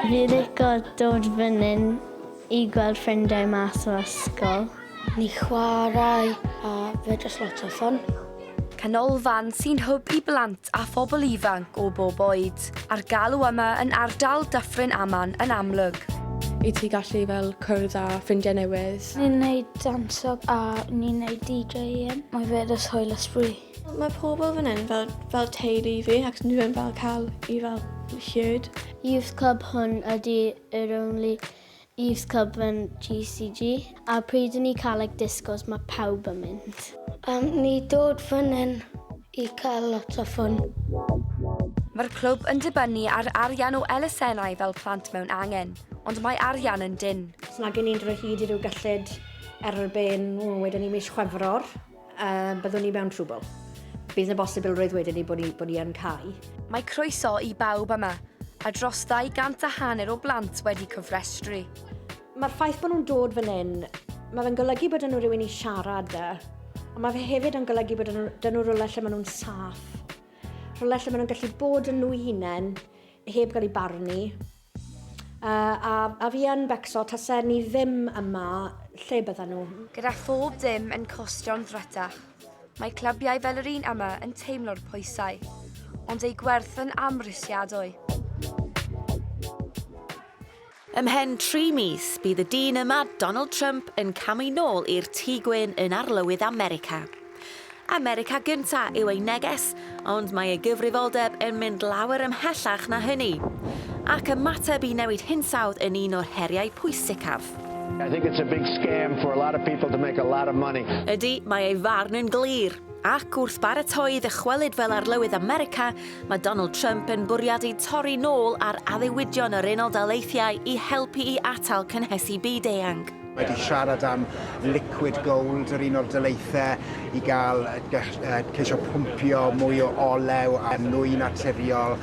Fi licio dod fan hyn I gweld ffrindiau mas o ysgol. Ni chwarae a fe jyst lot o ffon. Canolfan sy'n hwb I blant a phobl ifanc o bob oed. A'r galw yma yn ardal Dyffryn Aman yn amlwg. I ti gallu fel cwrdd â ffrindiau newydd. Ni'n neud dansog a ni'n neud DJ-ing. Mae fe jyst hwyl ysbryd. Mae pobl fan hyn fel teulu fi ac nhw yn fel cael I fel llwyd. Youth Club hwn ydy yr only Youth Club yn GCG. A pryd ni cael disgos mae pawb yn mynd. Ni dod fan hyn I cael lot o ffwn. Mae'r clwb yn dibynnu ar arian o elusennau fel plant mewn angen, ond mae arian yn dyn. Os nag ni'n dod o hyd I ryw gyllid erbyn, wedyn ni mis Chwefror, byddwn ni mewn trwbl. Bydd y bosibilrwydd wedyn ni bod ni yn cael. Mae croeso I bawb yma, a dros 250 o blant wedi cofrestru. Mae'r ffaith bod nhw'n dod fan hyn, mae fe'n golygu bod nhw rhywun I siarad â, ond mae fe hefyd yn golygu bod nhw rhywle lle maen nhw'n saff. Rhywle lle maen nhw'n gallu bod yn nhw hunain, heb gael I barnu. A fi yn becso tasau ni ddim yma lle byddan nhw. Gyda phob dim yn costio'n ddrytach, mae clybiau fel yr un yma yn teimlo'r pwysau, ond ei gwerth yn amrysiadwy. Ymhen 3 mis, bydd y dyn yma, Donald Trump, yn camu nôl i'r tŷ gwyn yn arlywydd America. America gynta yw ei neges, ond mae ei gyfrifoldeb yn mynd lawer ymhellach na hynny. Ac ymateb I newid hinsawdd yn un o'r heriau pwysicaf. I think it's a big scam for a lot of people to make a lot of money. Ydy, mae ei farn yn glir. Ac wrth baratoi ddychwelyd fel arlywydd America, mae Donald Trump yn bwriadu torri nôl ar addewidion yr Unol Daleithiau I helpu I atal cynhesu byd-eang. Wedi siarad am liquid gold yr Unol Daleithiau I gael ceisio pwmpio mwy o olew a nwy naturiol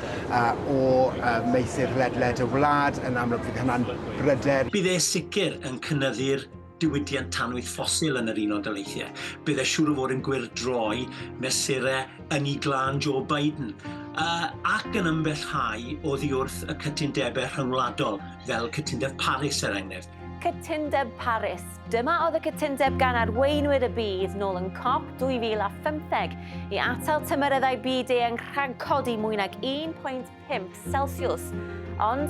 o meithir ledled y wlad yn amlwg fydd hynna'n bryder. Bydd e sicr yn cynyddu'r diwydiant tanwydd ffosil yn yr Unol Daleithiau. Bydd e siŵr o fod yn gwirdroi mesurau yn I glan Joe Biden. Ac yn ymhellhau oddi wrth y cytundebau rhyngwladol, fel cytundeb Paris er enghraifft. Cytundeb Paris. Dyma oedd y cytundeb gan arweinwyr y byd nôl yn COP 2015 I atal tymereddau byd-eang rhag codi mwy nag 1.5 Celsius. Ond,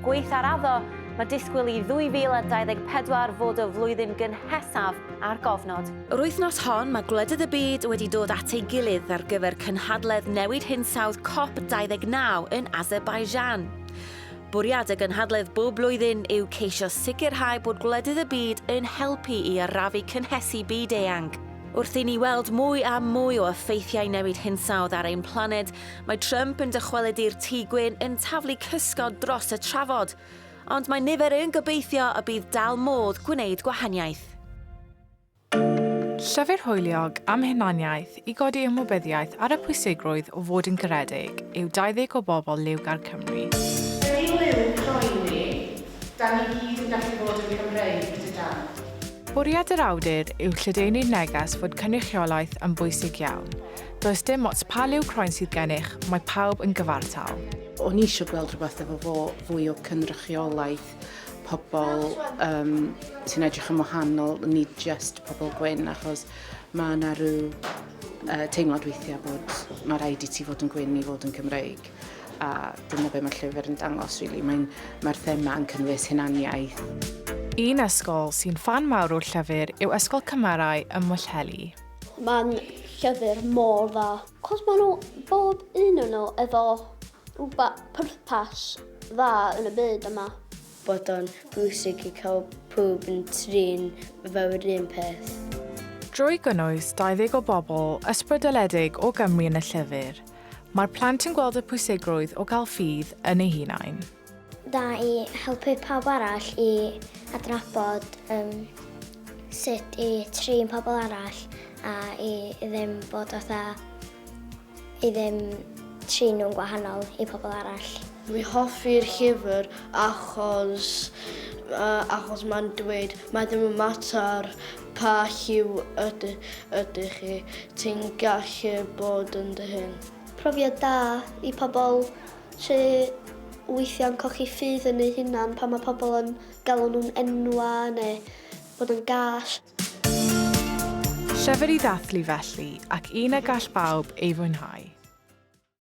gweith ar addo, mae disgwyl I 2024 fod y flwyddyn gynhesaf ar gofnod. Yr wythnos hon, mae gwledydd y byd wedi dod at ei gilydd ar gyfer cynhadledd newid hinsawdd COP 29 yn Azerbaijan. Bwriad y gynhadledd bob blwyddyn yw ceisio sicrhau bod gwledydd y byd yn helpu I arafu cynhesu byd-eang. Wrth I ni weld mwy a mwy o effeithiau newid hinsawdd ar ein planed, mae Trump yn dychwelyd i'r tŷ gwyn yn taflu cysgod dros y trafod. Ond mae nifer yn gobeithio y bydd dal modd gwneud gwahaniaeth. Llyfr hwyliog am hunaniaeth I godi ymwybyddiaeth ar y pwysigrwydd o fod yn garedig yw 20 o bobl Lliwgar Cymru. Yn ei liw croeni, da ni gyd yn gallu bod yn Cymraeg gyda dan. Bwriad yr awdur yw lledaenu'r neges fod cynrychiolaeth yn bwysig iawn. Does dim ots pa liw croen sydd gennych, mae pawb yn gyfartal. O'n I eisiau gweld rhywbeth efo fwy o cynrychiolaeth, pobl sy'n edrych yn wahanol, nid just pobl gwyn, achos mae yna rhyw teimlad weithiau bod mae rhaid I ti fod yn gwyn I fod yn Cymraeg. A dyna be mae'r llyfr yn dangos, really. Mae'r thema yn cynnwys hunaniaeth. Un ysgol sy'n ffan mawr o'r llyfr yw Ysgol Cymraeg ym Mwllheli. Mae'n llyfr mor dda. Cos maen nhw, bob un o'n nhw efo rhywbeth pwrpas dda yn y byd yma. Bod o'n bwysig I cael pwb yn trin fel yr un peth. Drwy gynnwys 20 o bobl ysbrydoledig o Gymru yn y llyfr, mae'r plant yn gweld y pwysigrwydd o gael ffydd yn eu hunain. Da I helpu pawb arall I adnabod sut I trin pobl arall a I ddim bod I ddim trin nhw'n gwahanol I pobl arall. Fi hoffi'r llyfr achos mae'n dweud mae ddim yn mater pa lliw ydych chi, ti'n gallu bod yn dy hun. Profiad da I pobl sydd weithio'n cochi ffydd yn eu hunan pan mae pobl yn galw nhw'n enwa neu bod yn gas. Llyfr i ddathlu felly, ac un y gall bawb ei fwynhau.